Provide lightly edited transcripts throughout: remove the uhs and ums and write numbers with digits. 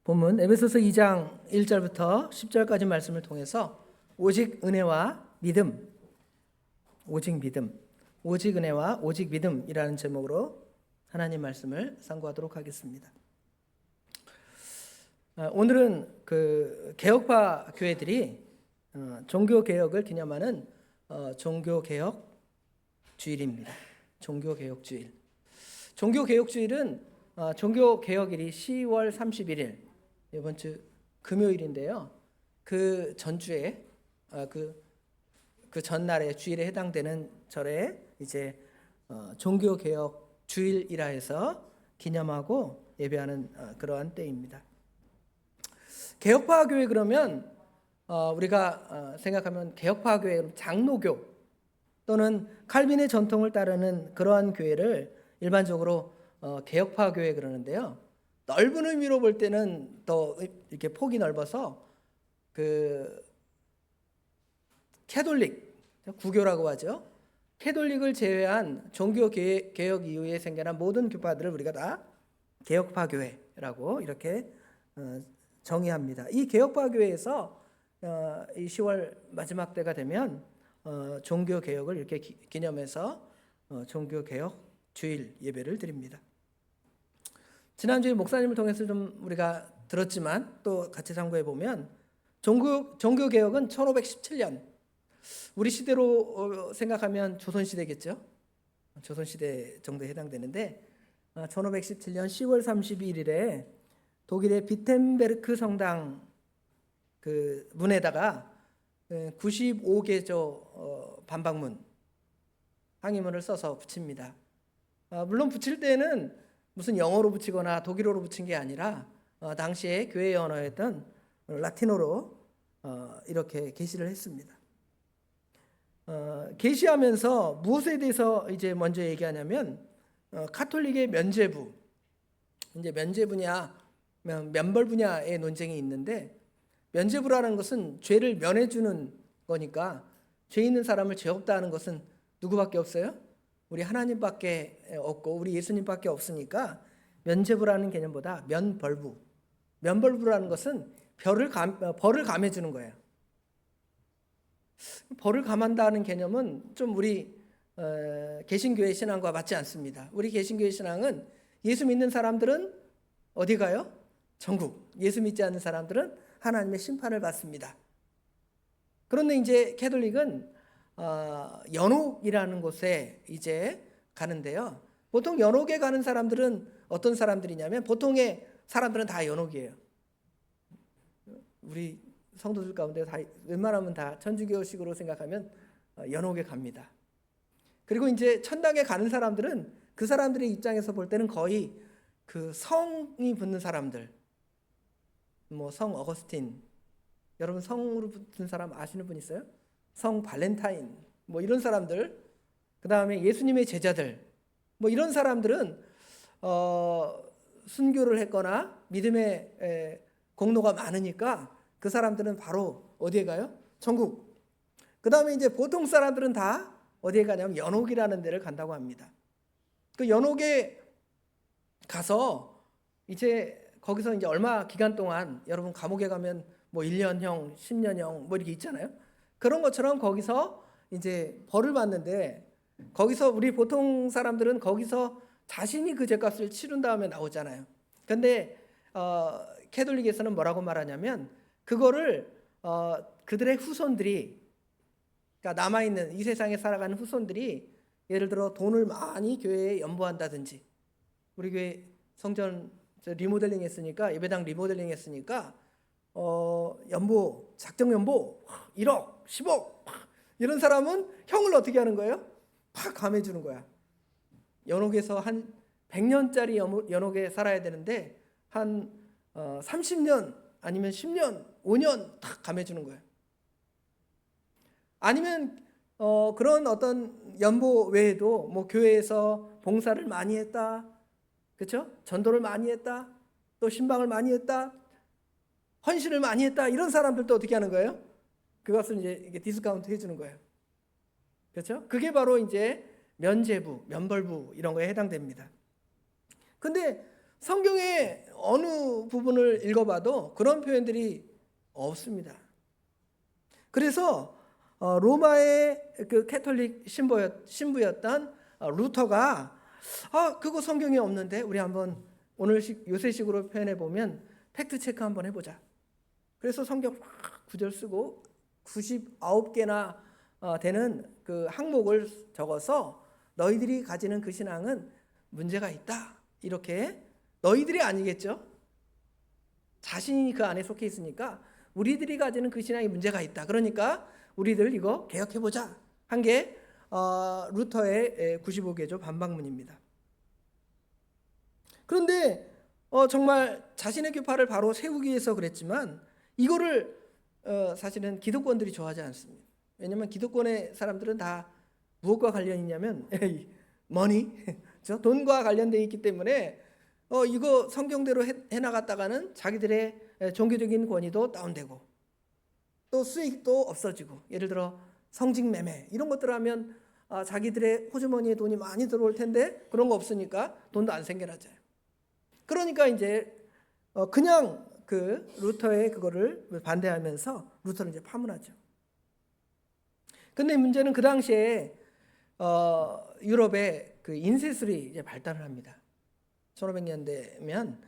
본문 에베소서 2장 1절부터 10절까지 말씀을 통해서 오직 은혜와 믿음, 오직 믿음, 오직 은혜와 오직 믿음이라는 제목으로 하나님 말씀을 상고하도록 하겠습니다. 오늘은 그 개혁파 교회들이 종교 개혁을 기념하는 종교 개혁 주일입니다. 종교 개혁 주일. 종교 개혁 주일은 종교 개혁일이 10월 31일 이번 주 금요일인데요. 그 전주에 그 전날의 주일에 해당되는 절에 이제 종교 개혁 주일이라 해서 기념하고 예배하는 그러한 때입니다. 개혁파 교회 그러면 우리가 생각하면 개혁파 교회 장로교 또는 칼빈의 전통을 따르는 그러한 교회를 일반적으로 개혁파 교회 그러는데요. 넓은 의미로 볼 때는 더 이렇게 폭이 넓어서 그 캐톨릭 구교라고 하죠. 캐톨릭을 제외한 종교 개혁 이후에 생겨난 모든 교파들을 우리가 다 개혁파 교회라고 이렇게 정의합니다. 이 개혁파 교회에서 이 10월 마지막 때가 되면 종교 개혁을 이렇게 기념해서 종교 개혁 주일 예배를 드립니다. 지난주에 목사님을 통해서 좀 우리가 들었지만 또 같이 참고해 보면 종교 개혁은 1517년 우리 시대로 생각하면 조선시대겠죠. 조선시대 정도에 해당되는데 1517년 10월 31일에 독일의 비텐베르크 성당 그 문에다가 95개조 반박문 항의문을 써서 붙입니다. 물론 붙일 때는 무슨 영어로 붙이거나 독일어로 붙인 게 아니라 당시에 교회의 언어였던 라틴어로 이렇게 게시를 했습니다. 게시하면서 무엇에 대해서 이제 먼저 얘기하냐면 카톨릭의 면죄부, 이제 면죄부냐 면벌부냐의 논쟁이 있는데 면죄부라는 것은 죄를 면해주는 거니까 죄 있는 사람을 죄 없다 하는 것은 누구밖에 없어요? 우리 하나님밖에 없고 우리 예수님밖에 없으니까 면죄부라는 개념보다 면벌부, 면벌부라는 것은 벌을 감해주는 거예요. 벌을 감한다는 개념은 좀 우리 개신교회 신앙과 맞지 않습니다. 우리 개신교회 신앙은 예수 믿는 사람들은 어디 가요? 천국. 예수 믿지 않는 사람들은 하나님의 심판을 받습니다. 그런데 이제 캐톨릭은 연옥이라는 곳에 이제 가는데요. 보통 연옥에 가는 사람들은 어떤 사람들이냐면 보통의 사람들은 다 연옥이에요. 우리 성도들 가운데 다 웬만하면 다 천주교식으로 생각하면 연옥에 갑니다. 그리고 이제 천당에 가는 사람들은 그 사람들의 입장에서 볼 때는 거의 그 성이 붙는 사람들, 뭐 성 어거스틴, 여러분 성으로 붙은 사람 아시는 분 있어요? 성 발렌타인, 뭐 이런 사람들, 그 다음에 예수님의 제자들, 뭐 이런 사람들은 순교를 했거나 믿음의 공로가 많으니까 그 사람들은 바로 어디에 가요? 천국. 그 다음에 이제 보통 사람들은 다 어디에 가냐면 연옥이라는 데를 간다고 합니다. 그 연옥에 가서 이제 거기서 이제 얼마 기간 동안 여러분 감옥에 가면 뭐 1년형, 10년형 뭐 이렇게 있잖아요. 그런 것처럼 거기서 이제 벌을 받는데 거기서 우리 보통 사람들은 거기서 자신이 그 죄값을 치른 다음에 나오잖아요. 근데 캐톨릭에서는 뭐라고 말하냐면 그거를 그들의 후손들이, 그러니까 남아있는 이 세상에 살아가는 후손들이 예를 들어 돈을 많이 교회에 연보한다든지, 우리 교회 성전 리모델링 했으니까, 예배당 리모델링 했으니까 연보, 작정 연보 1억, 10억 이런 사람은 형을 어떻게 하는 거예요? 팍 감해주는 거야. 연옥에서 한 100년짜리 연옥에 살아야 되는데 한 30년 아니면 10년, 5년 탁 감해주는 거예요. 아니면 그런 어떤 연보 외에도 뭐 교회에서 봉사를 많이 했다, 그렇죠? 전도를 많이 했다, 또 신방을 많이 했다, 헌신을 많이 했다, 이런 사람들도 어떻게 하는 거예요? 그것을 이제 디스카운트 해주는 거예요. 그렇죠? 그게 바로 이제 면죄부, 면벌부 이런 거에 해당됩니다. 근데 성경에 어느 부분을 읽어봐도 그런 표현들이 없습니다. 그래서 로마의 그 캐톨릭 신부였던 루터가 그거 성경에 없는데 우리 한번 오늘식 요새식으로 표현해 보면 팩트 체크 한번 해보자. 그래서 성경 막 구절 쓰고 99개나 되는 그 항목을 적어서 너희들이 가지는 그 신앙은 문제가 있다. 이렇게 너희들이 아니겠죠? 자신이 그 안에 속해 있으니까 우리들이 가지는 그 신앙이 문제가 있다. 그러니까 우리들 이거 개혁해보자 한 게 루터의 95개조 반박문입니다. 그런데 정말 자신의 교파를 바로 세우기 위해서 그랬지만 이거를 사실은 기독권들이 좋아하지 않습니다. 왜냐하면 기독권의 사람들은 다 무엇과 관련이 있냐면 머니, 돈과 관련되어 있기 때문에 이거 성경대로 해나갔다가는 자기들의 종교적인 권위도 다운되고 또 수익도 없어지고, 예를 들어 성직 매매 이런 것들을 하면 자기들의 호주머니에 돈이 많이 들어올 텐데 그런 거 없으니까 돈도 안 생겨나죠. 그러니까 이제 그냥 그 루터의 그거를 반대하면서 루터를 이제 파문하죠. 근데 문제는 그 당시에 유럽에 그 인쇄술이 이제 발달을 합니다. 1500년대면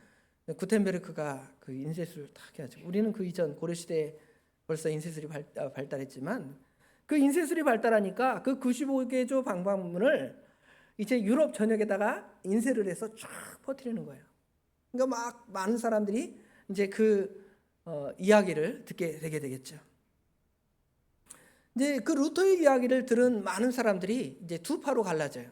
구텐베르크가 그 인쇄술을 딱 해가지고, 우리는 그 이전 고려시대에 벌써 인쇄술이 발달했지만 그 인쇄술이 발달하니까 그 95개조 방방문을 이제 유럽 전역에다가 인쇄를 해서 쫙 퍼뜨리는 거예요. 그러니까 막 많은 사람들이 이제 그 이야기를 듣게 되게 되겠죠. 이제 그 루터의 이야기를 들은 많은 사람들이 이제 두 파로 갈라져요.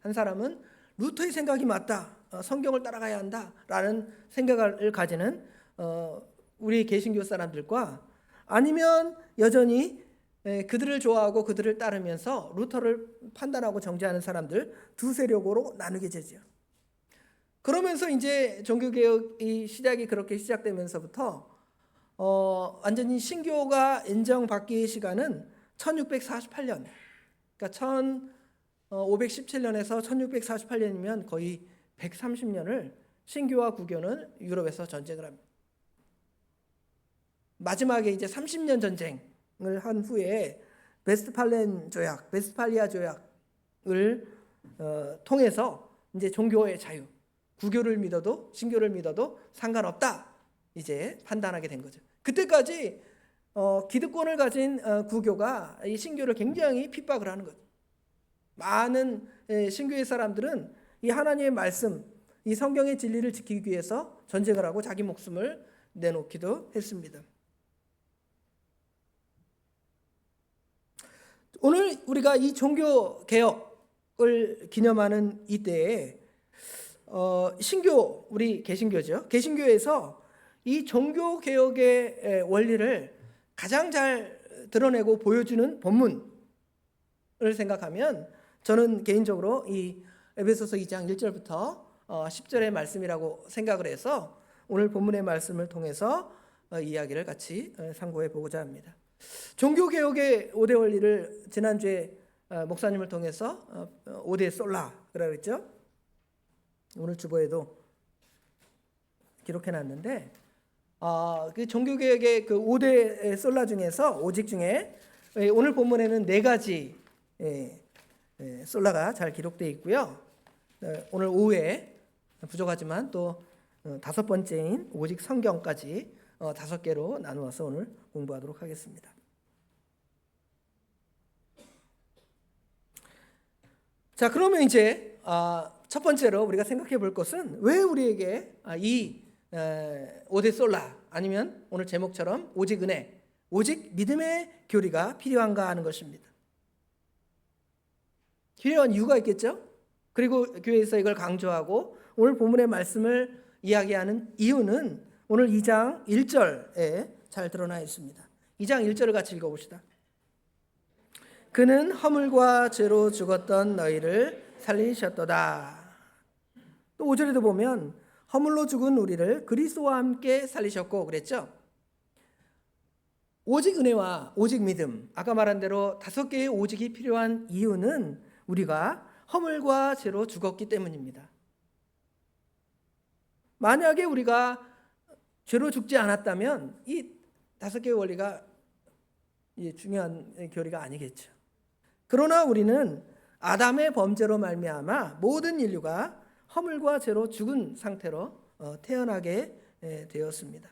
한 사람은 루터의 생각이 맞다, 성경을 따라가야 한다라는 생각을 가지는 우리 개신교 사람들과, 아니면 여전히 그들을 좋아하고 그들을 따르면서 루터를 판단하고 정죄하는 사람들, 두 세력으로 나누게 되죠. 그러면서 이제 종교개혁이 시작이 그렇게 시작되면서부터 완전히 신교가 인정받기의 시간은 1648년, 그러니까 1517년에서 1648년이면 거의 130년을 신교와 구교는 유럽에서 전쟁을 합니다. 마지막에 이제 30년 전쟁을 한 후에 베스트팔리아 조약을 통해서 이제 종교의 자유, 구교를 믿어도 신교를 믿어도 상관없다 이제 판단하게 된 거죠. 그때까지 기득권을 가진 구교가 이 신교를 굉장히 핍박을 하는 거죠. 많은 신교의 사람들은 이 하나님의 말씀, 이 성경의 진리를 지키기 위해서 전쟁을 하고 자기 목숨을 내놓기도 했습니다. 오늘 우리가 이 종교 개혁을 기념하는 이때에 신교, 우리 개신교죠. 개신교에서 이 종교 개혁의 원리를 가장 잘 드러내고 보여주는 본문을 생각하면 저는 개인적으로 이 에베소서 2장 1절부터 10절의 말씀이라고 생각을 해서 오늘 본문의 말씀을 통해서 이야기를 같이 상고해 보고자 합니다. 종교개혁의 5대 원리를 지난주에 목사님을 통해서 5대 솔라 그라고 했죠. 오늘 주보에도 기록해놨는데 그 종교개혁의 그 5대 솔라 중에서 오직 중에 오늘 본문에는 4가지 솔라가 잘 기록되어 있고요. 오늘 오후에 부족하지만 또 5번째인 오직 성경까지 5개로 나누어서 오늘 공부하도록 하겠습니다. 자, 그러면 이제 첫 번째로 우리가 생각해 볼 것은 왜 우리에게 이 5대 솔라, 아니면 오늘 제목처럼 오직 은혜, 오직 믿음의 교리가 필요한가 하는 것입니다. 필요한 이유가 있겠죠? 그리고 교회에서 이걸 강조하고 오늘 본문의 말씀을 이야기하는 이유는 오늘 2장 1절에 잘 드러나 있습니다. 2장 1절을 같이 읽어봅시다. 그는 허물과 죄로 죽었던 너희를 살리셨도다. 또 5절에도 보면 허물로 죽은 우리를 그리스도와 함께 살리셨고 그랬죠. 오직 은혜와 오직 믿음, 아까 말한 대로 5개의 오직이 필요한 이유는 우리가 허물과 죄로 죽었기 때문입니다. 만약에 우리가 죄로 죽지 않았다면 이 5개의 원리가 중요한 교리가 아니겠죠. 그러나 우리는 아담의 범죄로 말미암아 모든 인류가 허물과 죄로 죽은 상태로 태어나게 되었습니다.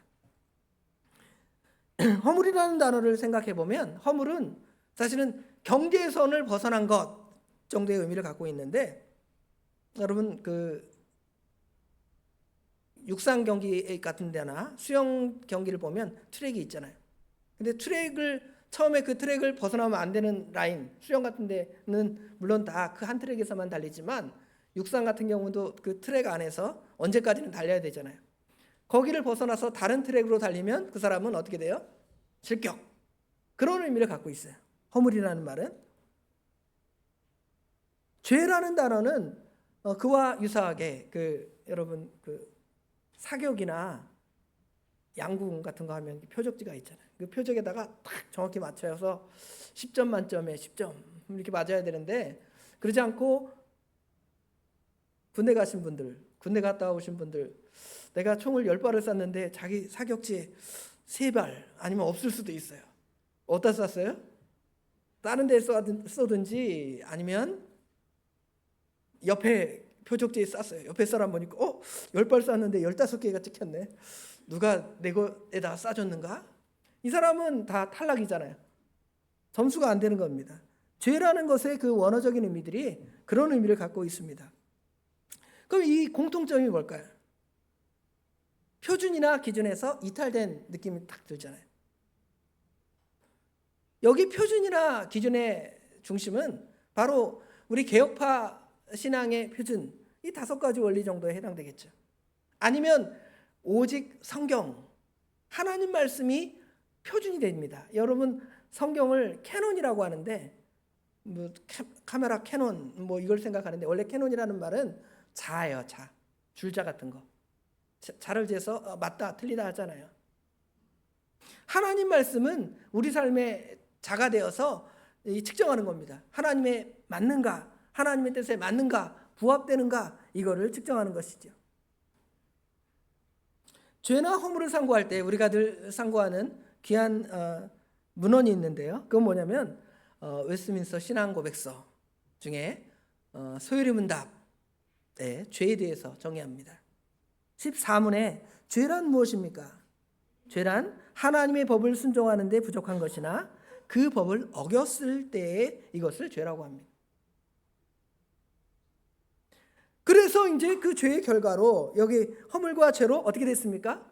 허물이라는 단어를 생각해 보면 허물은 사실은 경계선을 벗어난 것 정도의 의미를 갖고 있는데, 여러분 육상 경기 같은 데나 수영 경기를 보면 트랙이 있잖아요. 근데 처음에 그 트랙을 벗어나면 안 되는 라인, 수영 같은 데는 물론 다 그 한 트랙에서만 달리지만 육상 같은 경우도 그 트랙 안에서 언제까지는 달려야 되잖아요. 거기를 벗어나서 다른 트랙으로 달리면 그 사람은 어떻게 돼요? 실격. 그런 의미를 갖고 있어요. 허물이라는 말은. 죄라는 단어는 그와 유사하게 여러분 사격이나 양궁 같은 거 하면 표적지가 있잖아요. 그 표적에다가 딱 정확히 맞춰서 10점 만점에 10점 이렇게 맞아야 되는데, 그러지 않고 군대 갔다 오신 분들, 내가 총을 10발을 쐈는데 자기 사격지에 3발 아니면 없을 수도 있어요. 어디다 쐈어요? 다른 데 쏘든지 아니면 옆에 표적지에 쐈어요. 옆에 사람 보니까 10발 쐈는데 15개가 찍혔네. 누가 내 거에다 쏴줬는가? 이 사람은 다 탈락이잖아요. 점수가 안 되는 겁니다. 죄라는 것의 그 원어적인 의미들이 그런 의미를 갖고 있습니다. 그럼 이 공통점이 뭘까요? 표준이나 기준에서 이탈된 느낌이 딱 들잖아요. 여기 표준이나 기준의 중심은 바로 우리 개혁파 신앙의 표준, 이 5가지 원리 정도에 해당되겠죠. 아니면 오직 성경, 하나님 말씀이 표준이 됩니다. 여러분 성경을 캐논이라고 하는데, 카메라 캐논 이걸 생각하는데, 원래 캐논이라는 말은 자예요. 줄자 같은 거. 자를 재서 맞다 틀리다 하잖아요. 하나님 말씀은 우리 삶의 자가 되어서 측정하는 겁니다. 하나님의 맞는가, 하나님의 뜻에 맞는가, 부합되는가, 이거를 측정하는 것이죠. 죄나 허물을 상고할 때 우리가 늘 상고하는 귀한 문헌이 있는데요. 그건 뭐냐면 웨스트민스터 신앙고백서 중에 소요리 문답의 죄에 대해서 정의합니다. 14문에 죄란 무엇입니까? 죄란 하나님의 법을 순종하는 데 부족한 것이나 그 법을 어겼을 때에 이것을 죄라고 합니다. 그래서 이제 그 죄의 결과로 여기 허물과 죄로 어떻게 됐습니까?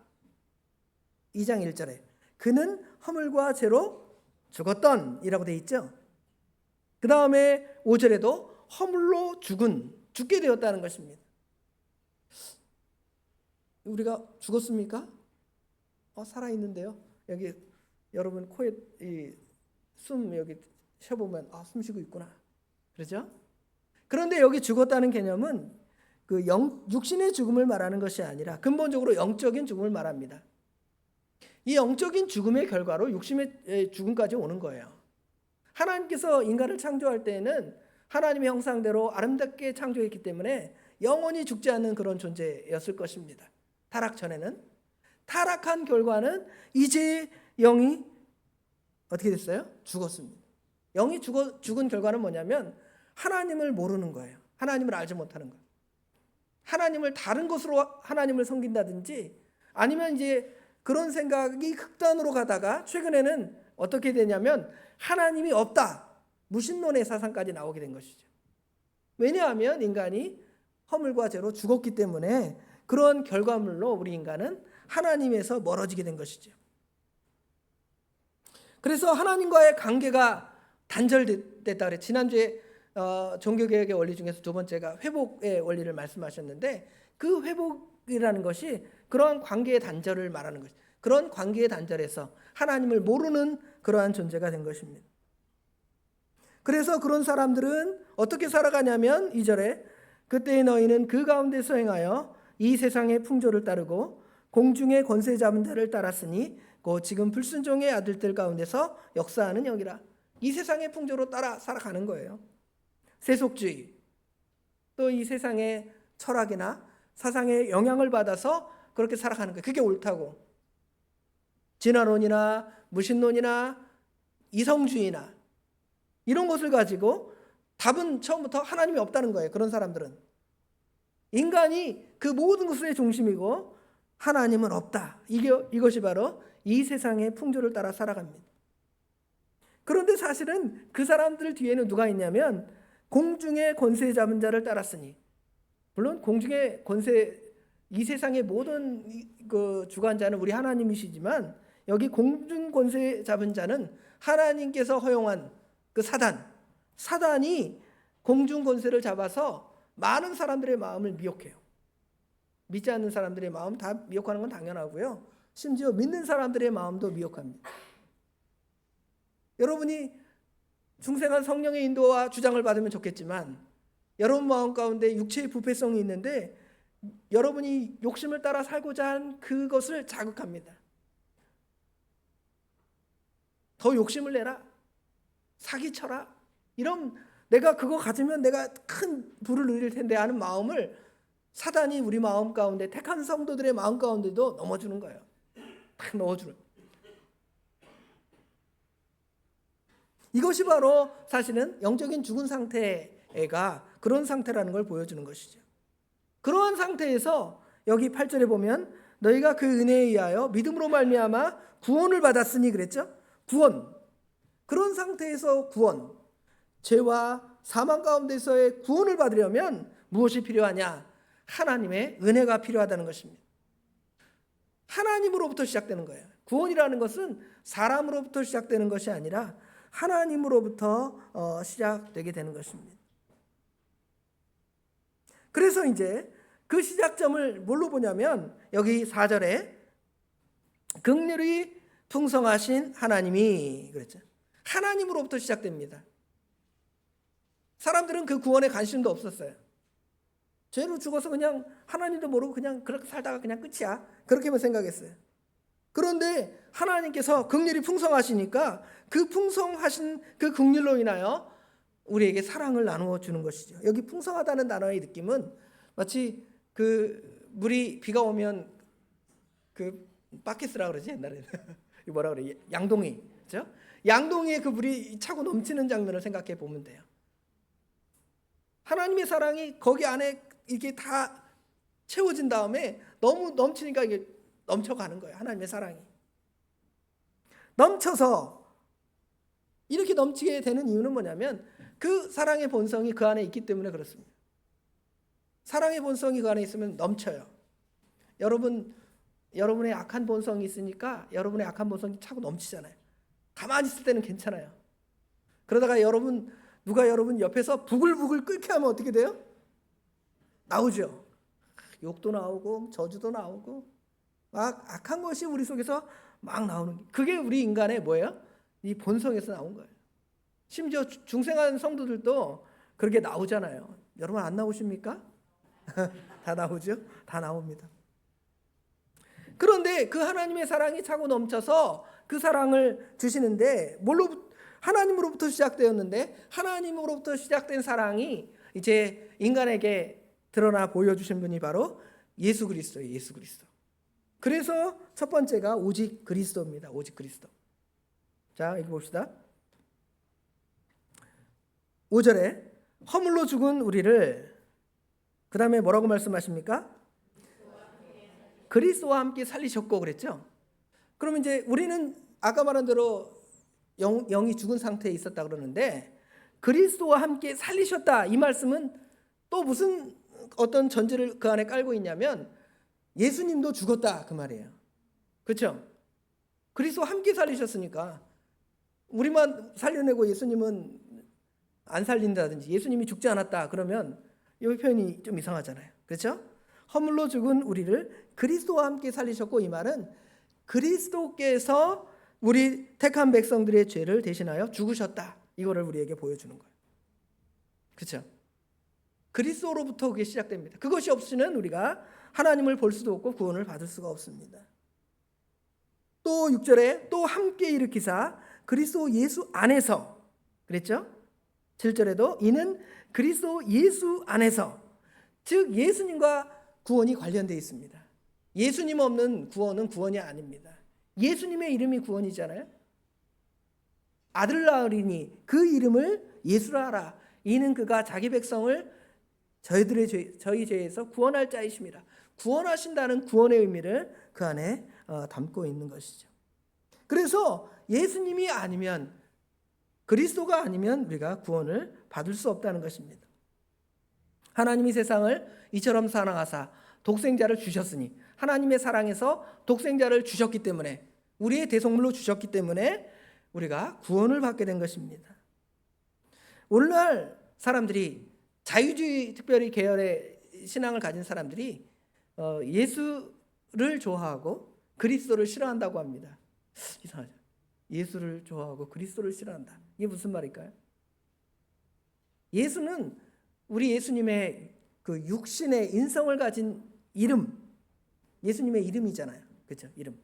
2장 1절에 그는 허물과 죄로 죽었던이라고 돼 있죠. 그 다음에 5절에도 허물로 죽게 되었다는 것입니다. 우리가 죽었습니까? 살아있는데요. 여기 여러분 코에 숨 여기 쉬어보면 숨 쉬고 있구나. 그렇죠? 그런데 여기 죽었다는 개념은 육신의 죽음을 말하는 것이 아니라 근본적으로 영적인 죽음을 말합니다. 이 영적인 죽음의 결과로 육신의 죽음까지 오는 거예요. 하나님께서 인간을 창조할 때에는 하나님의 형상대로 아름답게 창조했기 때문에 영원히 죽지 않는 그런 존재였을 것입니다. 타락 전에는. 타락한 결과는 이제 영이 어떻게 됐어요? 죽었습니다. 영이 죽은 결과는 뭐냐면 하나님을 모르는 거예요. 하나님을 알지 못하는 거예요. 하나님을 다른 것으로 하나님을 섬긴다든지 아니면 이제 그런 생각이 극단으로 가다가 최근에는 어떻게 되냐면 하나님이 없다. 무신론의 사상까지 나오게 된 것이죠. 왜냐하면 인간이 허물과 죄로 죽었기 때문에 그런 결과물로 우리 인간은 하나님에서 멀어지게 된 것이죠. 그래서 하나님과의 관계가 단절됐다 그래. 지난주에 종교개혁의 원리 중에서 2번째가 회복의 원리를 말씀하셨는데, 그 회복이라는 것이 그러한 관계의 단절을 말하는 것이죠. 그런 관계의 단절에서 하나님을 모르는 그러한 존재가 된 것입니다. 그래서 그런 사람들은 어떻게 살아가냐면 2절에 그때의 너희는 그 가운데서 행하여 이 세상의 풍조를 따르고 공중의 권세 잡은 자를 따랐으니 곧 지금 불순종의 아들들 가운데서 역사하는 영이라. 이 세상의 풍조로 따라 살아가는 거예요. 세속주의, 또 이 세상의 철학이나 사상의 영향을 받아서 그렇게 살아가는 거예요. 그게 옳다고. 진화론이나 무신론이나 이성주의나 이런 것을 가지고 답은 처음부터 하나님이 없다는 거예요. 그런 사람들은. 인간이 그 모든 것의 중심이고 하나님은 없다. 이것이 바로 이 세상의 풍조를 따라 살아갑니다. 그런데 사실은 그 사람들 뒤에는 누가 있냐면 공중의 권세 잡은 자를 따랐으니, 물론 공중의 권세, 이 세상의 모든 그 주관자는 우리 하나님이시지만 여기 공중 권세 잡은 자는 하나님께서 허용한 그 사단이 공중 권세를 잡아서 많은 사람들의 마음을 미혹해요. 믿지 않는 사람들의 마음 다 미혹하는 건 당연하고요. 심지어 믿는 사람들의 마음도 미혹합니다. 여러분이 중생한 성령의 인도와 주장을 받으면 좋겠지만 여러분 마음 가운데 육체의 부패성이 있는데 여러분이 욕심을 따라 살고자 한 그것을 자극합니다. 더 욕심을 내라, 사기쳐라, 이런 내가 그거 가지면 내가 큰 부를 누릴 텐데 하는 마음을 사단이 우리 마음 가운데, 택한 성도들의 마음 가운데도 넣어주는 거예요. 딱 넣어주는. 이것이 바로 사실은 영적인 죽은 상태가 그런 상태라는 걸 보여주는 것이죠. 그러한 상태에서 여기 8절에 보면 너희가 그 은혜에 의하여 믿음으로 말미암아 구원을 받았으니 그랬죠. 구원. 그런 상태에서 구원, 죄와 사망 가운데서의 구원을 받으려면 무엇이 필요하냐? 하나님의 은혜가 필요하다는 것입니다. 하나님으로부터 시작되는 거예요. 구원이라는 것은 사람으로부터 시작되는 것이 아니라 하나님으로부터 시작되게 되는 것입니다. 그래서 이제 그 시작점을 뭘로 보냐면 여기 4절에 긍휼이 풍성하신 하나님이 그랬죠. 하나님으로부터 시작됩니다. 사람들은 그 구원에 관심도 없었어요. 죄로 죽어서 그냥 하나님도 모르고 그냥 그렇게 살다가 그냥 끝이야, 그렇게만 생각했어요. 그런데 하나님께서 긍휼이 풍성하시니까 그 풍성하신 그 긍휼로 인하여 우리에게 사랑을 나누어 주는 것이죠. 여기 풍성하다는 단어의 느낌은 마치 그 물이 비가 오면 그 바켓이라 그러지 옛날에는 뭐라 그래, 양동이, 그렇죠? 양동이에 그 물이 차고 넘치는 장면을 생각해 보면 돼요. 하나님의 사랑이 거기 안에 이게 다 채워진 다음에 너무 넘치니까 이게 넘쳐가는 거예요. 하나님의 사랑이 넘쳐서 이렇게 넘치게 되는 이유는 뭐냐면 그 사랑의 본성이 그 안에 있기 때문에 그렇습니다. 사랑의 본성이 그 안에 있으면 넘쳐요. 여러분의 악한 본성이 있으니까 여러분의 악한 본성이 차고 넘치잖아요. 가만히 있을 때는 괜찮아요. 그러다가 누가 여러분 옆에서 부글부글 끓게 하면 어떻게 돼요? 나오죠. 욕도 나오고 저주도 나오고 막 악한 것이 우리 속에서 막 나오는, 그게 우리 인간의 뭐예요? 이 본성에서 나온 거예요. 심지어 중생한 성도들도 그렇게 나오잖아요. 여러분 안 나오십니까? 다 나오죠? 다 나옵니다. 그런데 그 하나님의 사랑이 차고 넘쳐서 그 사랑을 주시는데 하나님으로부터 시작되었는데 하나님으로부터 시작된 사랑이 이제 인간에게 드러나 보여주신 분이 바로 예수 그리스도예요. 예수 그리스도. 그래서 첫 번째가 오직 그리스도입니다. 오직 그리스도. 자, 여기 봅시다. 5절에 허물로 죽은 우리를, 그 다음에 뭐라고 말씀하십니까? 그리스도와 함께 살리셨고 그랬죠. 그러면 이제 우리는 아까 말한 대로 영이 죽은 상태에 있었다 그러는데 그리스도와 함께 살리셨다, 이 말씀은 또 무슨 어떤 전제를 그 안에 깔고 있냐면 예수님도 죽었다 그 말이에요. 그렇죠? 그리스도와 함께 살리셨으니까 우리만 살려내고 예수님은 안 살린다든지 예수님이 죽지 않았다 그러면 이 표현이 좀 이상하잖아요. 그렇죠? 허물로 죽은 우리를 그리스도와 함께 살리셨고, 이 말은 그리스도께서 우리 택한 백성들의 죄를 대신하여 죽으셨다, 이거를 우리에게 보여주는 거예요. 그렇죠? 그리스도로부터 그게 시작됩니다. 그것이 없이는 우리가 하나님을 볼 수도 없고 구원을 받을 수가 없습니다. 또 6절에 또 함께 일으키사 그리스도 예수 안에서 그랬죠? 7절에도 이는 그리스도 예수 안에서, 즉 예수님과 구원이 관련되어 있습니다. 예수님 없는 구원은 구원이 아닙니다. 예수님의 이름이 구원이잖아요. 아들 낳으리니 그 이름을 예수라 하라. 이는 그가 자기 백성을 저희 죄에서 구원할 자이심이라. 구원하신다는 구원의 의미를 그 안에 담고 있는 것이죠. 그래서 예수님이 아니면, 그리스도가 아니면 우리가 구원을 받을 수 없다는 것입니다. 하나님이 세상을 이처럼 사랑하사 독생자를 주셨으니, 하나님의 사랑에서 독생자를 주셨기 때문에, 우리의 대속물로 주셨기 때문에 우리가 구원을 받게 된 것입니다. 오늘날 사람들이, 자유주의 특별히 계열의 신앙을 가진 사람들이 예수를 좋아하고 그리스도를 싫어한다고 합니다. 이상하죠. 예수를 좋아하고 그리스도를 싫어한다. 이게 무슨 말일까요? 예수는 우리 예수님의 그 육신의 인성을 가진 이름, 예수님의 이름이잖아요. 그렇죠? 이름.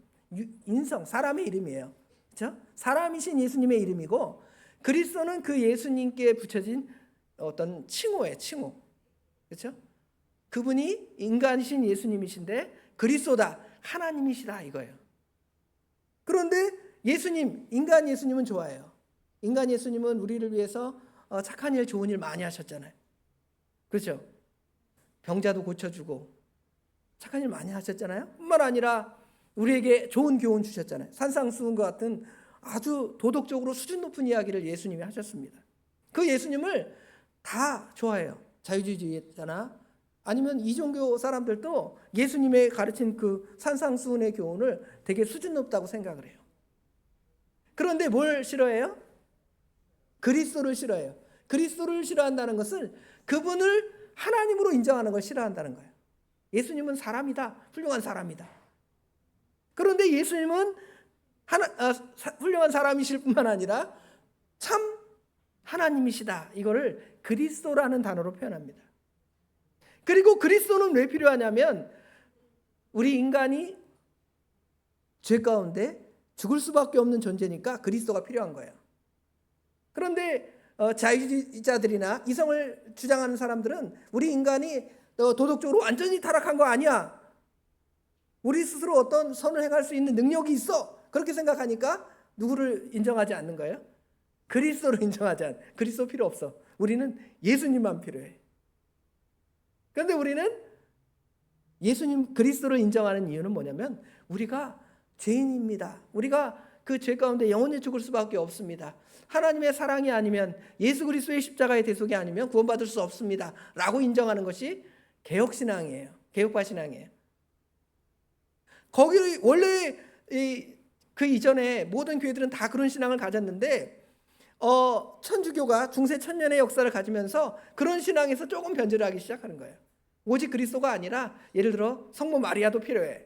인성, 사람의 이름이에요. 그렇죠? 사람이신 예수님의 이름이고, 그리스도는 그 예수님께 붙여진 어떤 칭호예요. 칭호. 그렇죠? 그분이 인간이신 예수님이신데 그리스도다, 하나님이시다 이거예요. 그런데 예수님, 인간 예수님은 좋아해요. 인간 예수님은 우리를 위해서 착한 일, 좋은 일 많이 하셨잖아요. 그렇죠? 병자도 고쳐주고 착한 일 많이 하셨잖아요. 뿐만 아니라 우리에게 좋은 교훈 주셨잖아요. 산상수훈과 같은 아주 도덕적으로 수준 높은 이야기를 예수님이 하셨습니다. 그 예수님을 다 좋아해요. 자유주의자나 아니면 이종교 사람들도 예수님의 가르친 그 산상수훈의 교훈을 되게 수준 높다고 생각을 해요. 그런데 뭘 싫어해요? 그리스도를 싫어해요. 그리스도를 싫어한다는 것은 그분을 하나님으로 인정하는 걸 싫어한다는 거예요. 예수님은 사람이다. 훌륭한 사람이다. 그런데 예수님은 훌륭한 사람이실 뿐만 아니라 참 하나님이시다. 이거를 그리스도라는 단어로 표현합니다. 그리고 그리스도는 왜 필요하냐면 우리 인간이 죄 가운데 죽을 수밖에 없는 존재니까 그리스도가 필요한 거예요. 그런데 자유주의자들이나 이성을 주장하는 사람들은 우리 인간이 도덕적으로 완전히 타락한 거 아니야. 우리 스스로 어떤 선을 행할 수 있는 능력이 있어. 그렇게 생각하니까 누구를 인정하지 않는 거예요? 그리스도를 인정하지 않아. 그리스도 필요 없어. 우리는 예수님만 필요해. 그런데 우리는 예수님 그리스도를 인정하는 이유는 뭐냐면 우리가 죄인입니다. 우리가 그 죄 가운데 영원히 죽을 수밖에 없습니다. 하나님의 사랑이 아니면, 예수 그리스도의 십자가의 대속이 아니면 구원받을 수 없습니다. 라고 인정하는 것이 개혁신앙이에요. 개혁파 신앙이에요. 거기 원래 그 이전에 모든 교회들은 다 그런 신앙을 가졌는데 천주교가 중세 천년의 역사를 가지면서 그런 신앙에서 조금 변절을 하기 시작하는 거예요. 오직 그리스도가 아니라 예를 들어 성모 마리아도 필요해.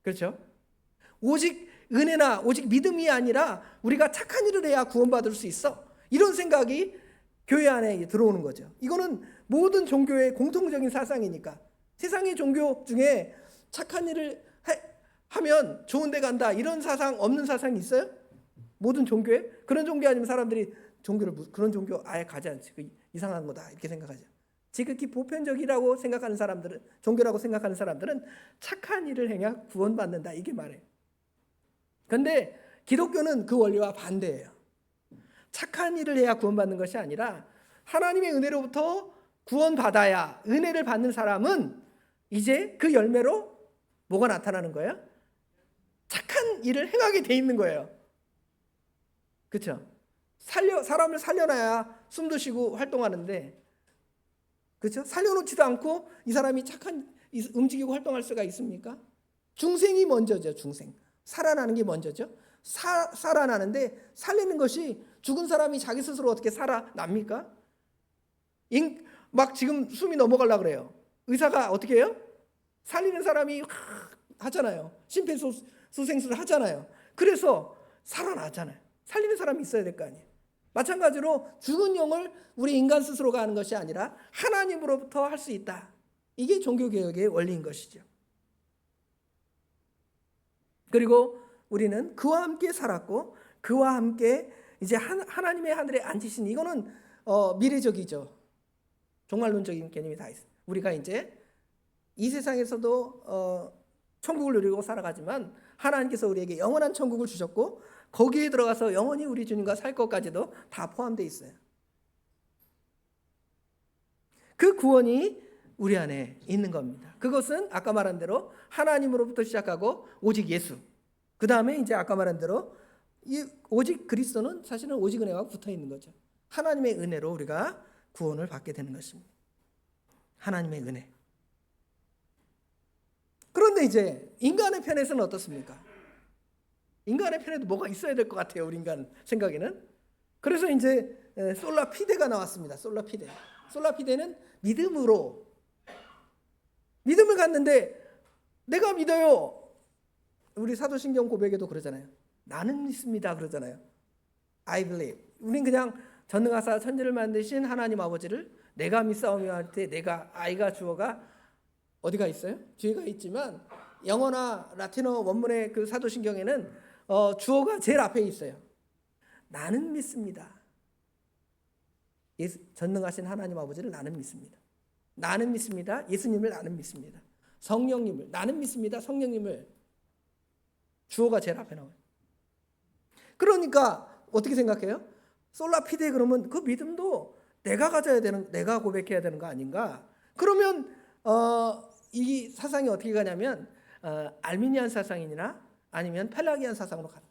그렇죠? 오직 은혜나 오직 믿음이 아니라 우리가 착한 일을 해야 구원받을 수 있어. 이런 생각이 교회 안에 들어오는 거죠. 이거는 모든 종교의 공통적인 사상이니까. 세상의 종교 중에 착한 일을 하면 좋은 데 간다, 이런 사상 없는 사상이 있어요? 모든 종교에? 그런 종교 아니면 사람들이 그런 종교 아예 가지 않지. 이상한 거다 이렇게 생각하죠. 지극히 보편적이라고 생각하는 사람들은, 종교라고 생각하는 사람들은 착한 일을 행해야 구원받는다 이게 말해요. 그런데 기독교는 그 원리와 반대예요. 착한 일을 해야 구원받는 것이 아니라 하나님의 은혜로부터 구원받아야, 은혜를 받는 사람은 이제 그 열매로 뭐가 나타나는 거예요? 착한 일을 행하게 돼 있는 거예요. 그렇죠? 사람을 살려놔야 숨도 쉬고 활동하는데, 그렇죠? 살려놓지도 않고 이 사람이 움직이고 활동할 수가 있습니까? 중생이 먼저죠. 중생. 살아나는 게 먼저죠. 살아나는데 살리는 것이, 죽은 사람이 자기 스스로 어떻게 살아납니까? 막 지금 숨이 넘어가려고 그래요. 의사가 어떻게 해요? 살리는 사람이 하잖아요. 심폐소생술을 하잖아요. 그래서 살아나잖아요. 살리는 사람이 있어야 될 거 아니에요. 마찬가지로 죽은 영을 우리 인간 스스로가 하는 것이 아니라 하나님으로부터 할 수 있다. 이게 종교개혁의 원리인 것이죠. 그리고 우리는 그와 함께 살았고 그와 함께 이제 하나님의 하늘에 앉으신, 이거는 미래적이죠. 종말론적인 개념이 다 있어요. 우리가 이제 이 세상에서도 천국을 누리고 살아가지만 하나님께서 우리에게 영원한 천국을 주셨고 거기에 들어가서 영원히 우리 주님과 살 것까지도 다 포함되어 있어요. 그 구원이 우리 안에 있는 겁니다. 그것은 아까 말한 대로 하나님으로부터 시작하고 오직 예수, 그 다음에 이제 아까 말한 대로 이 오직 그리스도는 사실은 오직 은혜와 붙어 있는 거죠. 하나님의 은혜로 우리가 구원을 받게 되는 것입니다. 하나님의 은혜. 그런데 이제 인간의 편에서는 어떻습니까? 인간의 편에도 뭐가 있어야 될 것 같아요. 우리 인간 생각에는. 그래서 이제 솔라피데가 나왔습니다. 솔라피데. 솔라피데는 믿음으로, 믿음을 갖는데 내가 믿어요. 우리 사도신경 고백에도 그러잖아요. 나는 믿습니다 그러잖아요. I believe. 우린 그냥 전능하사 천지를 만드신 하나님 아버지를 내가 믿사오며 할 때 내가, I가 주어가 어디가 있어요? 뒤에가 있지만 영어나 라틴어 원문의 그 사도신경에는 주어가 제일 앞에 있어요. 나는 믿습니다. 전능하신 하나님 아버지를 나는 믿습니다. 나는 믿습니다. 예수님을 나는 믿습니다. 성령님을 나는 믿습니다. 성령님을. 주어가 제일 앞에 나와요. 그러니까 어떻게 생각해요? 솔라피데 그러면 그 믿음도 내가 가져야 되는, 내가 고백해야 되는 거 아닌가? 그러면 이 사상이 어떻게 가냐면 알미니안 사상이나 아니면 펠라기안 사상으로 가요.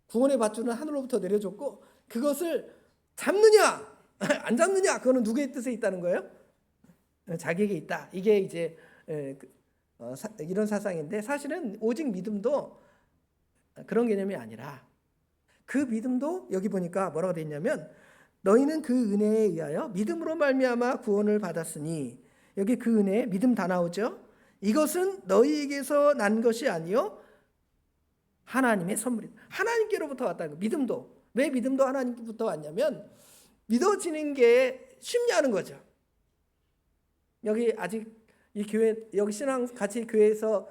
구원의 밧줄은 하늘로부터 내려줬고 그것을 잡느냐 안 잡느냐 그거는 누구의 뜻에 있다는 거예요? 자기에게 있다. 이게 이제 이런 사상인데 사실은 오직 믿음도 그런 개념이 아니라 그 믿음도 여기 보니까 뭐라고 되어 있냐면 너희는 그 은혜에 의하여 믿음으로 말미암아 구원을 받았으니 여기 그 은혜 믿음 다 나오죠. 이것은 너희에게서 난 것이 아니요 하나님의 선물이다. 하나님께로부터 왔다는 거. 믿음도 왜 믿음도 하나님께로부터 왔냐면 믿어지는 게 쉽냐는 거죠. 여기 아직 이 교회 여기 신앙 같이 교회에서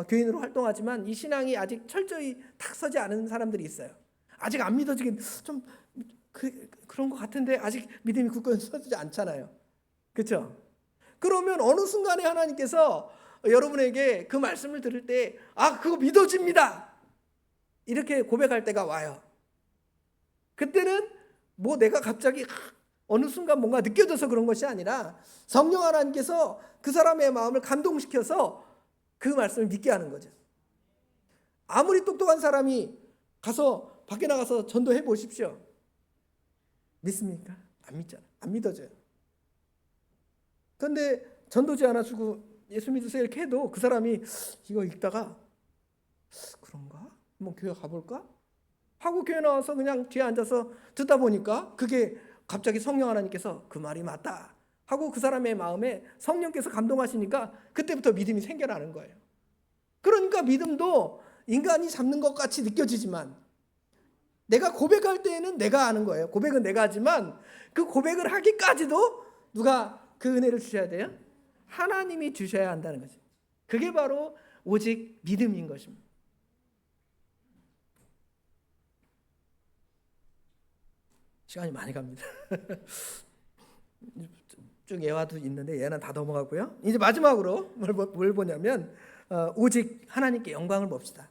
교인으로 활동하지만 이 신앙이 아직 철저히 탁 서지 않은 사람들이 있어요. 아직 안 믿어지긴 좀 그런 것 같은데 아직 믿음이 굳건히 서지 않잖아요. 그렇죠? 그러면 어느 순간에 하나님께서 여러분에게 그 말씀을 들을 때 그거 믿어집니다. 이렇게 고백할 때가 와요. 그때는 뭐 내가 갑자기 어느 순간 뭔가 느껴져서 그런 것이 아니라 성령 하나님께서 그 사람의 마음을 감동시켜서 그 말씀을 믿게 하는 거죠. 아무리 똑똑한 사람이 가서 밖에 나가서 전도해 보십시오. 믿습니까? 안 믿잖아. 안 믿어져요. 그런데 전도지 하나 주고 예수 믿으세요 이렇게 해도 그 사람이 이거 읽다가 그런가? 한번 교회 가볼까? 하고 교회 나와서 그냥 뒤에 앉아서 듣다 보니까 그게 갑자기 성령 하나님께서 그 말이 맞다 하고 그 사람의 마음에 성령께서 감동하시니까 그때부터 믿음이 생겨나는 거예요. 그러니까 믿음도 인간이 잡는 것 같이 느껴지지만 내가 고백할 때에는 내가 아는 거예요. 고백은 내가 하지만 그 고백을 하기까지도 누가 그 은혜를 주셔야 돼요? 하나님이 주셔야 한다는 거죠. 그게 바로 오직 믿음인 것입니다. 시간이 많이 갑니다. 쭉 예화도 있는데 얘는 다 넘어가고요. 이제 마지막으로 뭘 보냐면 오직 하나님께 영광을 봅시다.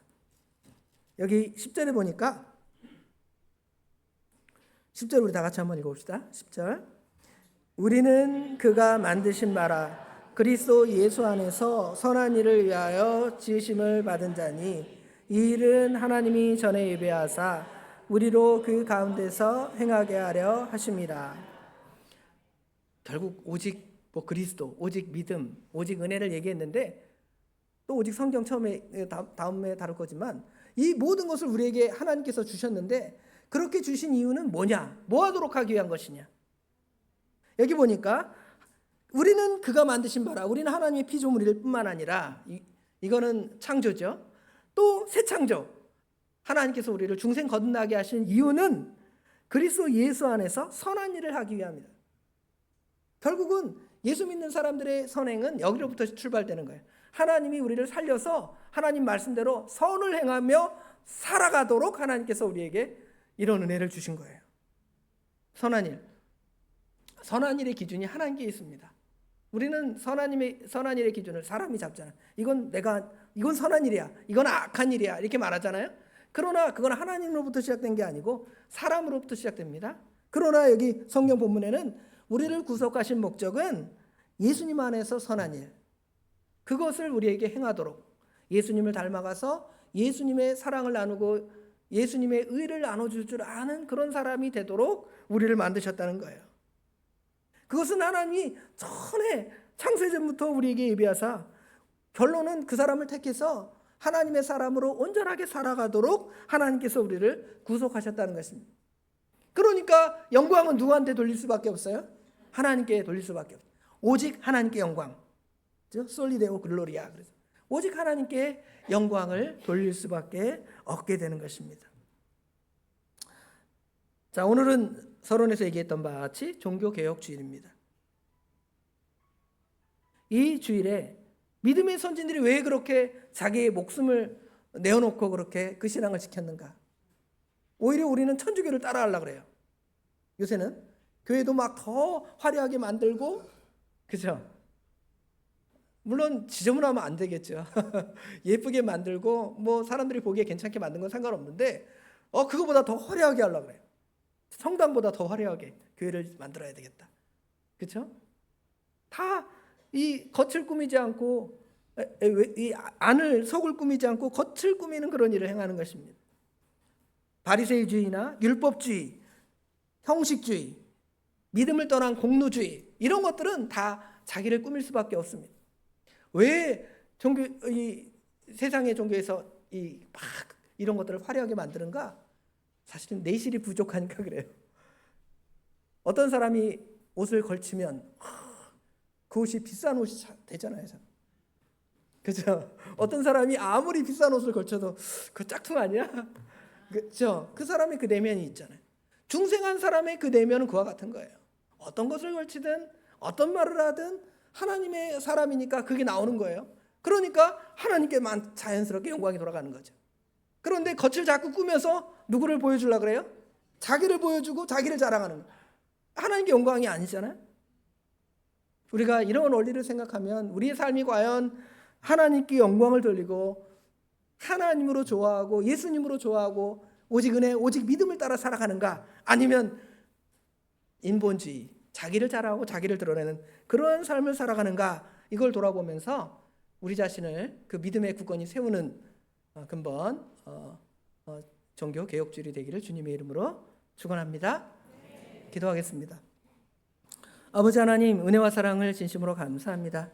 여기 10절에 보니까 10절 우리 다 같이 한번 읽어봅시다. 10절 우리는 그가 만드신 바라 그리스도 예수 안에서 선한 일을 위하여 지으심을 받은 자니 이 일은 하나님이 전에 예배하사 우리로 그 가운데서 행하게 하려 하심이라. 결국 오직 그리스도, 오직 믿음, 오직 은혜를 얘기했는데 또 오직 성경 처음에 다음에 다룰 거지만 이 모든 것을 우리에게 하나님께서 주셨는데 그렇게 주신 이유는 뭐냐? 뭐 하도록 하기 위한 것이냐? 여기 보니까 우리는 그가 만드신 바라 우리는 하나님의 피조물일 뿐만 아니라 이거는 창조죠. 또 새 창조. 하나님께서 우리를 중생 거듭나게 하신 이유는 그리스도 예수 안에서 선한 일을 하기 위함이다. 결국은 예수 믿는 사람들의 선행은 여기로부터 출발되는 거예요. 하나님이 우리를 살려서 하나님 말씀대로 선을 행하며 살아가도록 하나님께서 우리에게 이런 은혜를 주신 거예요. 선한 일. 선한 일의 기준이 하나님께 있습니다. 우리는 선한 일의 기준을 사람이 잡잖아요. 이건 선한 일이야, 이건 악한 일이야 이렇게 말하잖아요. 그러나 그건 하나님으로부터 시작된 게 아니고 사람으로부터 시작됩니다. 그러나 여기 성경 본문에는 우리를 구속하신 목적은 예수님 안에서 선한 일, 그것을 우리에게 행하도록, 예수님을 닮아가서 예수님의 사랑을 나누고 예수님의 의를 나눠줄 줄 아는 그런 사람이 되도록 우리를 만드셨다는 거예요. 그것은 하나님이 전에 창세전부터 우리에게 예비하사 결론은 그 사람을 택해서 하나님의 사람으로 온전하게 살아가도록 하나님께서 우리를 구속하셨다는 것입니다. 그러니까 영광은 누구한테 돌릴 수밖에 없어요? 하나님께 돌릴 수밖에 없어요. 오직 하나님께 영광, 솔리데오 글로리아. 그래서 오직 하나님께 영광을 돌릴 수밖에 없게 되는 것입니다. 자, 오늘은 서론에서 얘기했던 바와 같이 종교개혁 주일입니다. 이 주일에 믿음의 선진들이 왜 그렇게 자기의 목숨을 내어놓고 그렇게 그 신앙을 지켰는가? 오히려 우리는 천주교를 따라하려고 그래요. 요새는 교회도 막 더 화려하게 만들고, 그죠? 물론 지저분하면 안 되겠죠. 예쁘게 만들고 뭐 사람들이 보기에 괜찮게 만든 건 상관없는데 그거보다 더 화려하게 하려고 그래요. 성당보다 더 화려하게 교회를 만들어야 되겠다. 그렇죠? 다 이 겉을 꾸미지 않고 이 안을 속을 꾸미지 않고 겉을 꾸미는 그런 일을 행하는 것입니다. 바리새이주의나 율법주의, 형식주의, 믿음을 떠난 공로주의, 이런 것들은 다 자기를 꾸밀 수밖에 없습니다. 왜 이 세상의 종교에서 막 이런 것들을 화려하게 만드는가? 사실은 내실이 부족하니까 그래요. 어떤 사람이 옷을 걸치면 그 옷이 비싼 옷이 되잖아요. 그죠? 어떤 사람이 아무리 비싼 옷을 걸쳐도 그 짝퉁 아니야? 그죠? 그 사람의 그 내면이 있잖아요. 중생한 사람의 그 내면은 그와 같은 거예요. 어떤 것을 걸치든 어떤 말을 하든 하나님의 사람이니까 그게 나오는 거예요. 그러니까 하나님께만 자연스럽게 영광이 돌아가는 거죠. 그런데 겉을 자꾸 꾸며서 누구를 보여주려고 그래요? 자기를 보여주고 자기를 자랑하는 거예요. 하나님께 영광이 아니잖아요. 우리가 이런 원리를 생각하면 우리의 삶이 과연 하나님께 영광을 돌리고 하나님으로 좋아하고 예수님으로 좋아하고 오직 은혜, 오직 믿음을 따라 살아가는가? 아니면 인본주의, 자기를 자랑하고 자기를 드러내는 그런 삶을 살아가는가? 이걸 돌아보면서 우리 자신을 그 믿음의 굳건히 세우는 근본 종교 개혁주일이 되기를 주님의 이름으로 축원합니다. 기도하겠습니다. 아버지 하나님, 은혜와 사랑을 진심으로 감사합니다.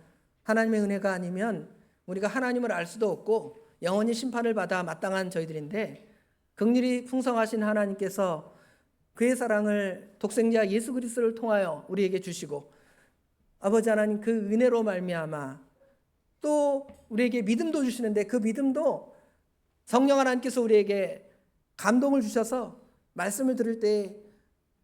하나님의 은혜가 아니면 우리가 하나님을 알 수도 없고 영원히 심판을 받아 마땅한 저희들인데, 긍휼이 풍성하신 하나님께서 그의 사랑을 독생자 예수 그리스도를 통하여 우리에게 주시고, 아버지 하나님 그 은혜로 말미암아 또 우리에게 믿음도 주시는데, 그 믿음도 성령 하나님께서 우리에게 감동을 주셔서 말씀을 들을 때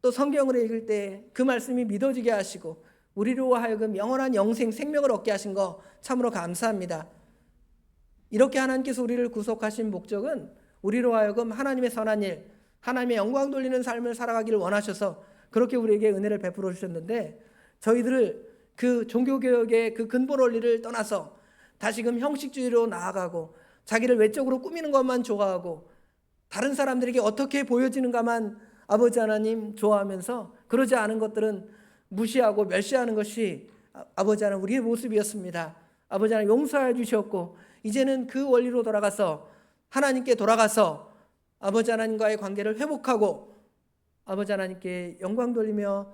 또 성경을 읽을 때 그 말씀이 믿어지게 하시고 우리로 하여금 영원한 영생 생명을 얻게 하신 거 참으로 감사합니다. 이렇게 하나님께서 우리를 구속하신 목적은 우리로 하여금 하나님의 선한 일, 하나님의 영광 돌리는 삶을 살아가기를 원하셔서 그렇게 우리에게 은혜를 베풀어 주셨는데, 저희들을 그 종교개혁의 그 근본 원리를 떠나서 다시금 형식주의로 나아가고 자기를 외적으로 꾸미는 것만 좋아하고 다른 사람들에게 어떻게 보여지는가만 아버지 하나님 좋아하면서 그러지 않은 것들은 무시하고 멸시하는 것이 아버지 하나님 우리의 모습이었습니다. 아버지 하나님 용서해 주셨고 이제는 그 원리로 돌아가서 하나님께 돌아가서 아버지 하나님과의 관계를 회복하고 아버지 하나님께 영광 돌리며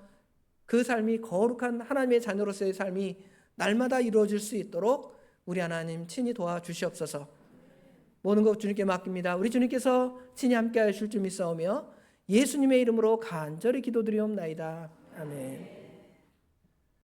그 삶이 거룩한 하나님의 자녀로서의 삶이 날마다 이루어질 수 있도록 우리 하나님 친히 도와주시옵소서. 모든 것 주님께 맡깁니다. 우리 주님께서 친히 함께 하실 줄 믿사오며 예수님의 이름으로 간절히 기도드리옵나이다. 아멘.